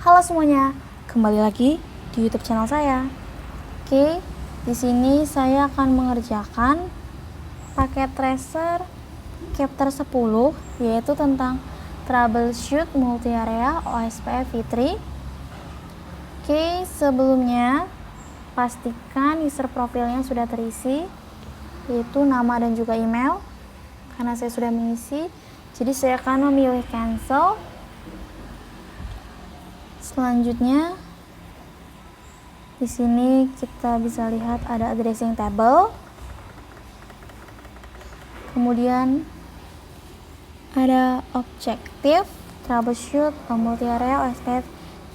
Halo semuanya, kembali lagi di YouTube channel saya. Oke, di sini saya akan mengerjakan paket tracer chapter 10, yaitu tentang troubleshoot multi area OSPF v3. Oke, sebelumnya pastikan user profilnya sudah terisi, yaitu nama dan juga email. Karena saya sudah mengisi, jadi saya akan memilih cancel. Selanjutnya di sini kita bisa lihat ada addressing table, kemudian ada objektif troubleshoot multi area OSPF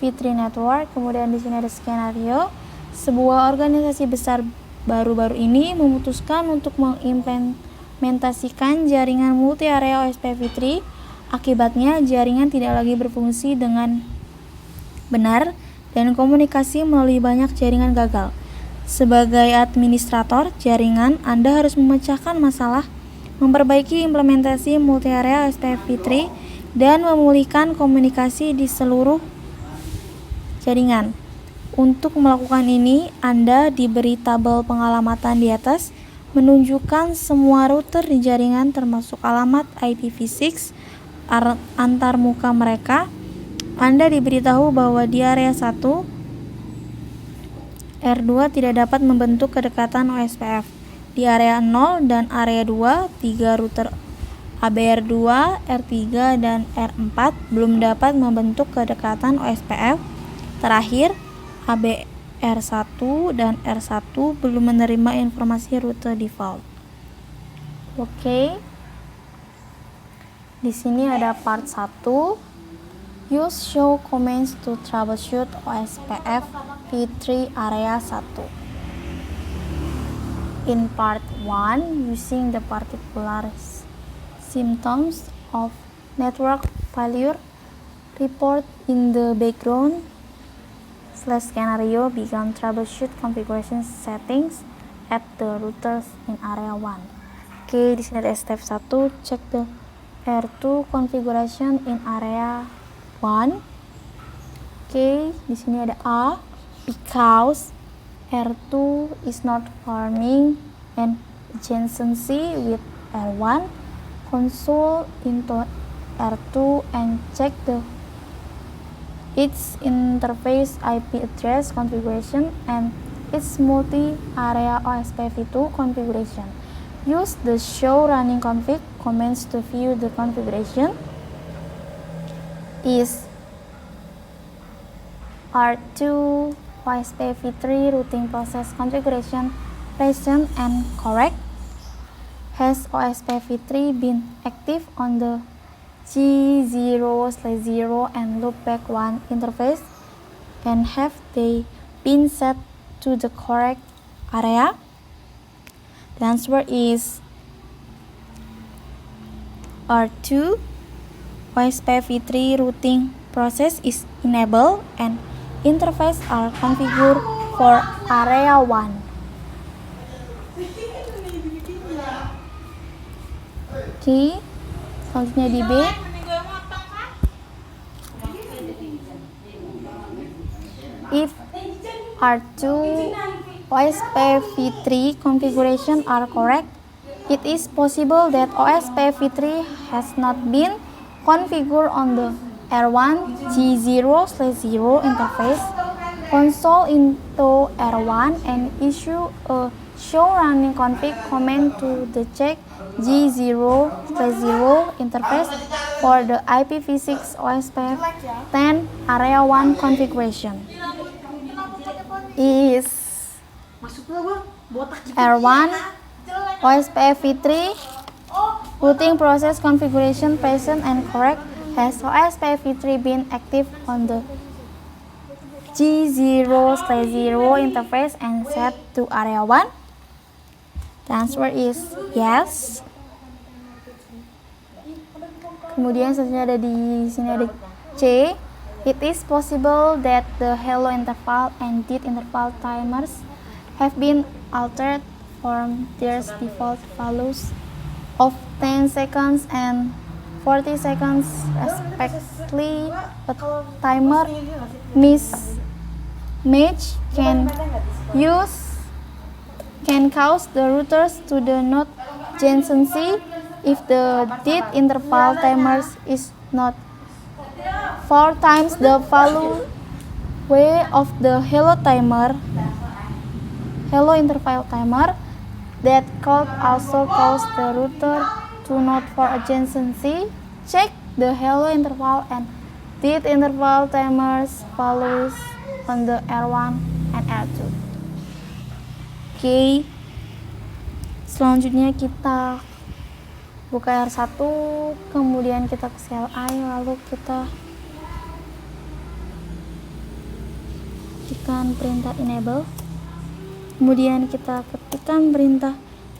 v3 network, kemudian di sini ada skenario. Sebuah organisasi besar baru-baru ini memutuskan untuk mengimplementasikan jaringan multi area OSPF v3. Akibatnya jaringan tidak lagi berfungsi dengan benar dan komunikasi melalui banyak jaringan gagal. Sebagai administrator jaringan, Anda harus memecahkan masalah, memperbaiki implementasi multi area OSPF v3 dan memulihkan komunikasi di seluruh jaringan. Untuk melakukan ini, Anda diberi tabel pengalamatan di atas menunjukkan semua router di jaringan termasuk alamat IPv6 antar muka mereka. Anda diberitahu bahwa di area 1 R2 tidak dapat membentuk kedekatan OSPF. Di area 0 dan area 2, 3 router ABR2, R3 dan R4 belum dapat membentuk kedekatan OSPF. Terakhir, ABR1 dan R1 belum menerima informasi rute default. Oke. Di sini ada part 1. Use show commands to troubleshoot OSPF v3 area 1. In part 1, using the particular symptoms of network failure report in the background, /scenario began troubleshoot configuration settings at the routers in area 1. Oke, di sini ada step 1, check the R2 configuration in area 1. Oke, di sini ada A, because R2 is not forming an adjacency with R1, console into R2 and check its interface IP address configuration and its multi-area OSPF v2 configuration. Use the show running config commands to view the configuration. Is R2 OSPF v3 routing process configuration present and correct? Has OSPF v3 been active on the G0/0 and loopback 1 interface, and have they been set to the correct area? The answer is R2 OSPF v3 routing process is enabled and interface are configured for area 1. Oke, selanjutnya di B. If R2 OSPF v3 configuration are correct, it is possible that OSPF v3 has not been configured on the R1 G0/0 interface. Console into R1 and issue a show running config command to the check G0/0 interface for the IPv6 OSPF 10 area 1 configuration. Is R1 OSPF v3 routing process configuration present and correct? Has OSPF v3 been active on the G0/0 interface and set to area 1? The answer is yes. Kemudian selanjutnya ada di sini ada C. It is possible that the hello interval and did interval timers have been altered from their default values of 10 seconds and 40 seconds respectively. A timer mismatch can cause the routers to do not adjacency if the dead interval timer is not 4 times the value of the hello interval timer. That could also cause the router to not for adjacency. Check the hello interval and dead interval timers values on the R1 and R2. Oke. Selanjutnya kita buka R1, kemudian kita ke CLI, lalu kita ketikkan perintah enable. Kemudian kita ketikkan perintah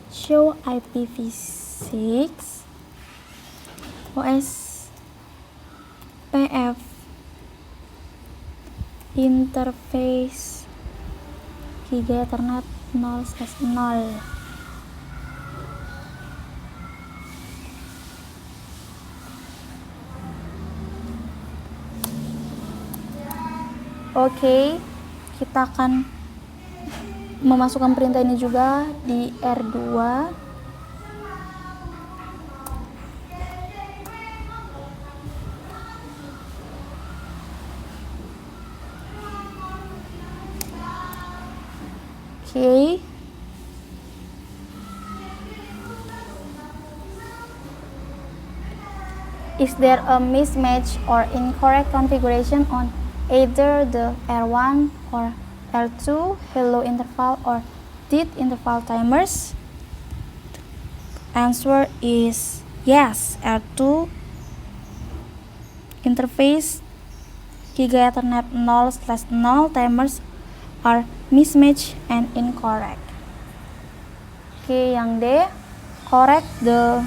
show IPv6 OSPF interface Giga Ethernet 0/0. Oke, kita akan memasukkan perintah ini juga di R2. Oke. Is there a mismatch or incorrect configuration on either the R1 or R2 hello interval or dead interval timers? Answer is yes. R2 interface Giga Ethernet 0/0 timers are mismatched and incorrect. Oke, yang D, correct the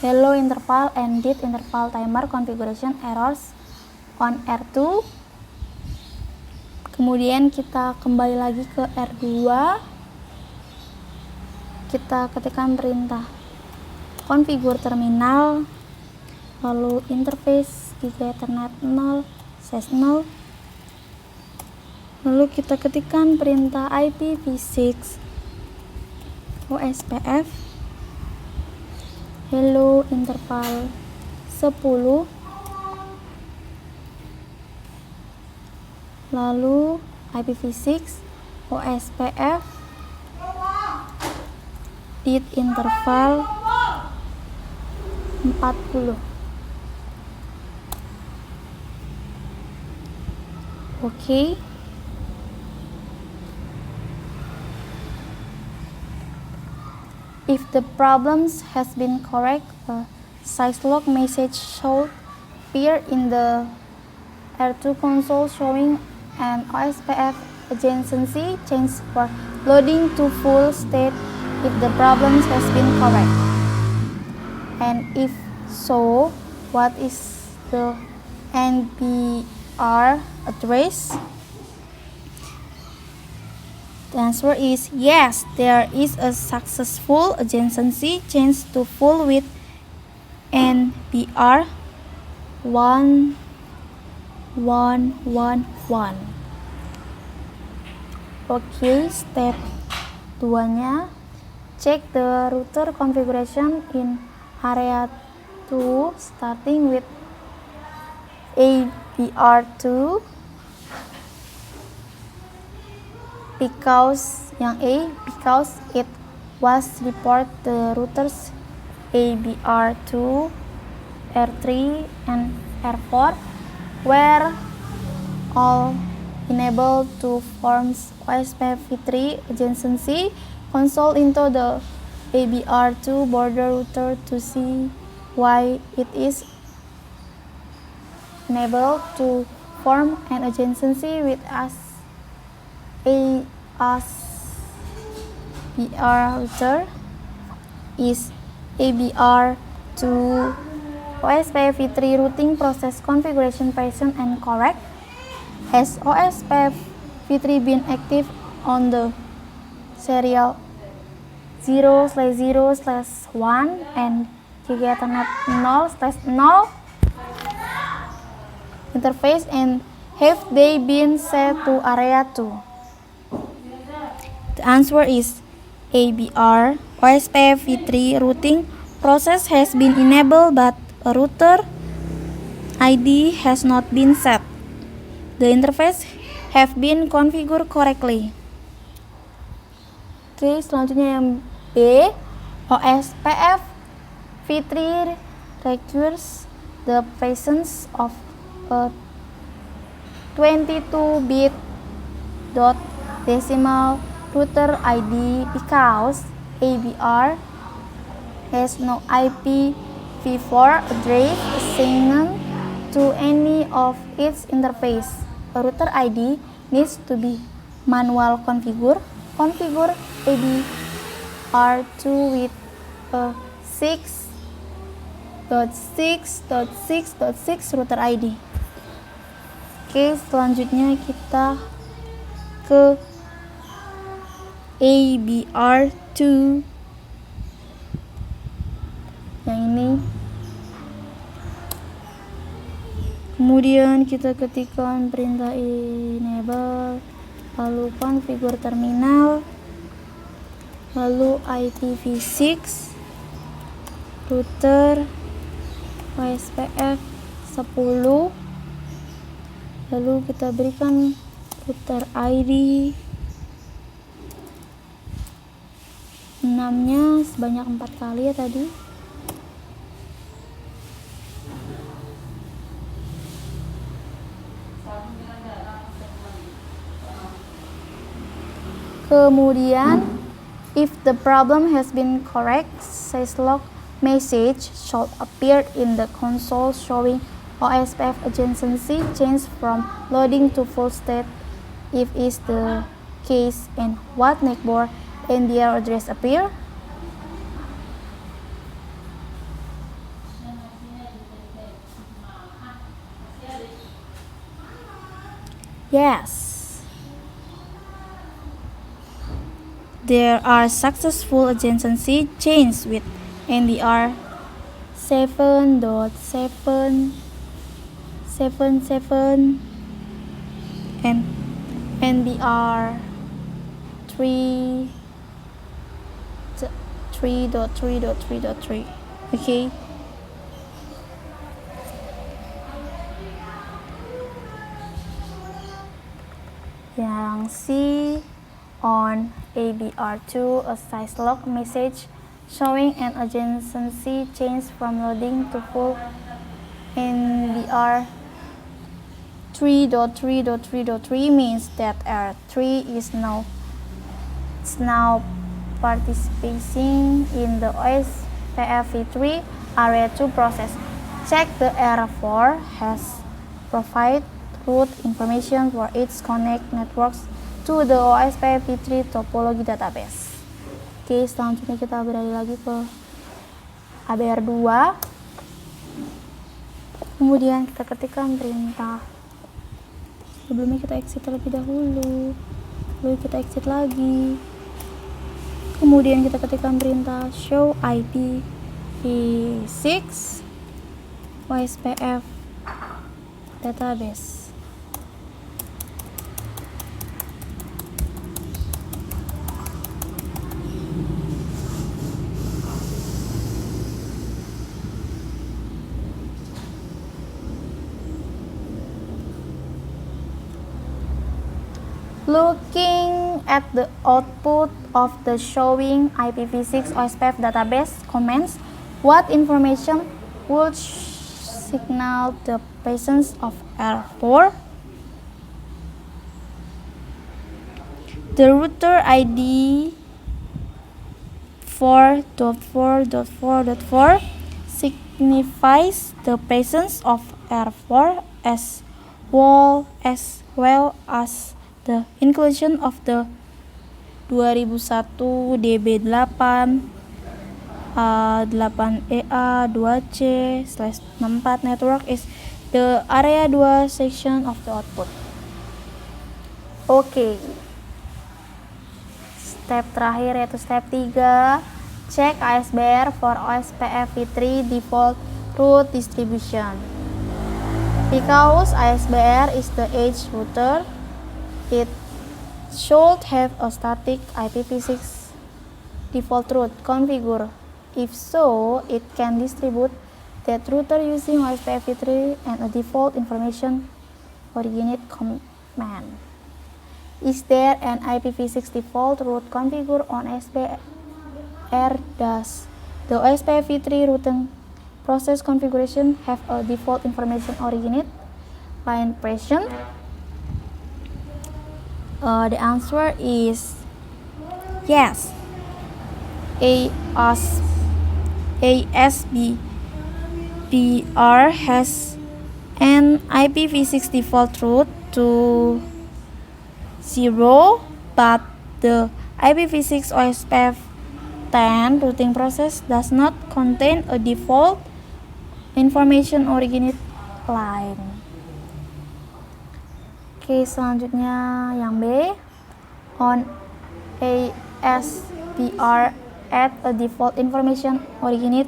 hello interval and dead interval timer configuration errors on R2. Kemudian kita kembali lagi ke R2, kita ketikkan perintah configure terminal, lalu interface Giga Ethernet 0/0, lalu kita ketikkan perintah IPv6 OSPF hello interval 10, lalu IPv6 OSPF dead interval 40. Oke. If the problems has been correct, a syslog message should appear in the R2 console showing an OSPF adjacency change for loading to full state if the problem has been correct. And if so, what is the NBR address? The answer is yes, there is a successful adjacency change to full with NBR 1111. Oke, step 2-nya check the router configuration in area 2 starting with ABR2 because it was report the routers ABR2, R3 and R4 were all enabled to form OSPF v3 adjacency. Console into the ABR2 border router to see why it is enabled to form an adjacency with ASBR router. Is ABR2 OSPF v3 routing process configuration present and correct? Has OSPF v3 been active on the serial 0/0/1 and kegiatan net 0/0 interface and have they been set to area 2? The answer is ABR OSPF v3 routing process has been enabled but a router ID has not been set. The interface have been configured correctly. Oke, selanjutnya yang B, OSPF v3 requires the presence of a 22-bit dot decimal router ID because ABR has no IPv4 address assigned to any of its interface. A router ID needs to be manual configure ABR2 with a 6.6.6.6 router ID. Oke, selanjutnya kita ke ABR2 yang ini. Kemudian kita ketikkan perintah enable, lalu configure terminal, lalu IPv6 router OSPF 10, lalu kita berikan router ID 6-nya sebanyak 4 kali ya tadi. Kemudian if the problem has been correct, syslog message should appear in the console showing OSPF adjacency change from loading to full state if is the case, and what network NDR address appear. Yes, there are successful adjacency changes with NDR 7.777 and NDR 3.3.3.3. Okay. Yang C, on ABR2 a syslog message showing an adjacency change from loading to full NDR 3.3.3.3 means that R3 is now participating in the OSPF v3 area 2 process. Check the R4 has provided route information for its connect networks to the OSPF v3 topology database. Oke, selanjutnya kita beralih lagi ke ABR2. Kemudian kita ketikkan perintah. Sebelumnya kita exit terlebih dahulu, lalu kita exit lagi. Kemudian kita ketikkan perintah show IPv6 OSPF database. Looking at the output of the showing IPv6 OSPF database comments, what information would signal the presence of R4? The router ID 4.4.4.4 signifies the presence of R4 as well as the inclusion of the 2001 DB8 8EA 2C/64 network is the area 2 section of the output. Oke. Step terakhir yaitu step 3, check ASBR for OSPF v3 default route distribution. Because ASBR is the edge router, it should have a static IPv6 default route configured. If so, it can distribute that router using OSPF v3 and a default information originate command. Is there an IPv6 default route configured on ASBR? Does the OSPF v3 routing process configuration have a default information originate? Line question. The answer is yes. ASBR has an IPv6 default route to 0, but the IPv6 OSPF 10 routing process does not contain a default information originate line. Oke, selanjutnya yang B. On ASBR add a default information originate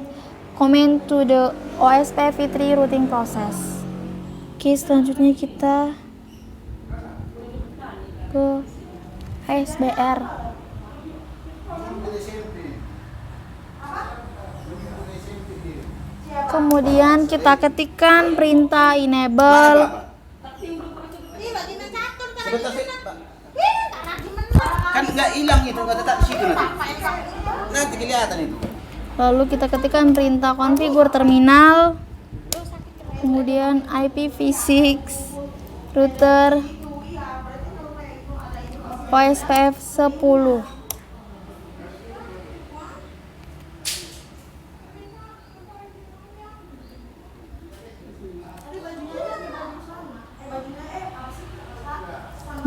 command to the OSPF v3 routing process. Oke, selanjutnya kita ke ASBR. Kemudian kita ketikkan perintah enable. Kan nggak hilang itu, nggak tetap di situ nanti kelihatan itu. Lalu kita ketikkan perintah configure terminal, kemudian IPv6 router OSPF 10.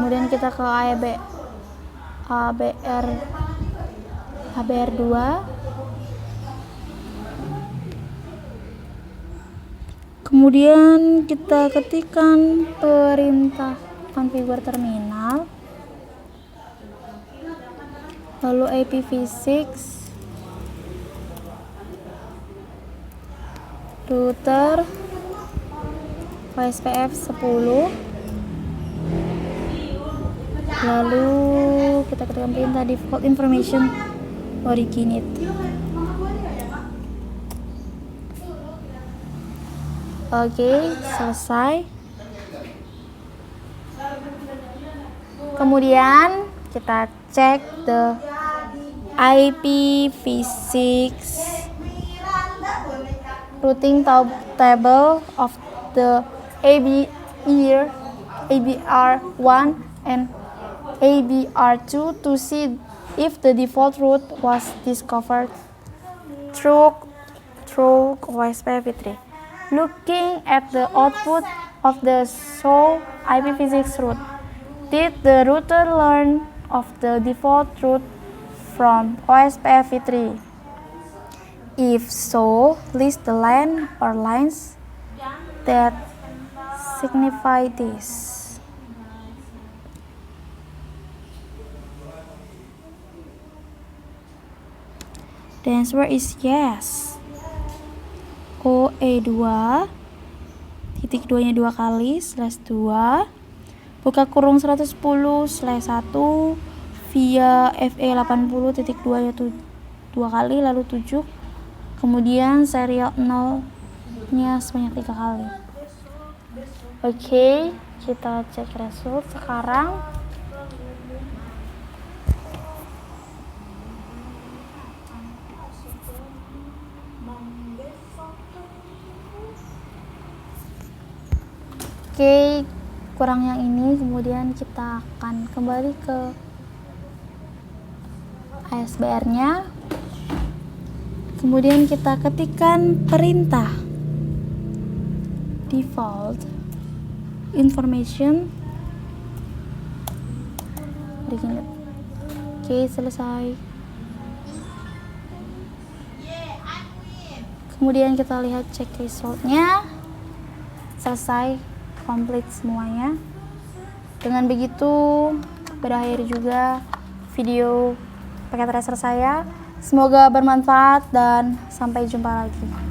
Kemudian kita ke ABR 2. Kemudian kita ketikkan perintah configure terminal, lalu IPv6 router OSPF 10, lalu kita ketikkan perintah default information originate. Oke, selesai. Kemudian kita cek the IPv6 routing table of the ABR1 and ABR2 to see if the default route was discovered through OSPF v3. Looking at the output of the show IPv6 route, did the router learn of the default route from OSPF v3? If so, list the line or lines that signify this. The answer is yes. OE2 titik 2 nya 2 kali /2 buka kurung 110/1 via FE80 titik 2 nya 2 kali lalu 7, kemudian serial 0 nya sebanyak 3 kali. Oke, kita cek result sekarang. Oke, kurang yang ini, kemudian kita akan kembali ke ASBR-nya. Kemudian kita ketikkan perintah default information originate. Oke, selesai. Kemudian kita lihat cek resultnya. Selesai, komplit semuanya. Dengan begitu berakhir juga video paket tracer saya. Semoga bermanfaat dan sampai jumpa lagi.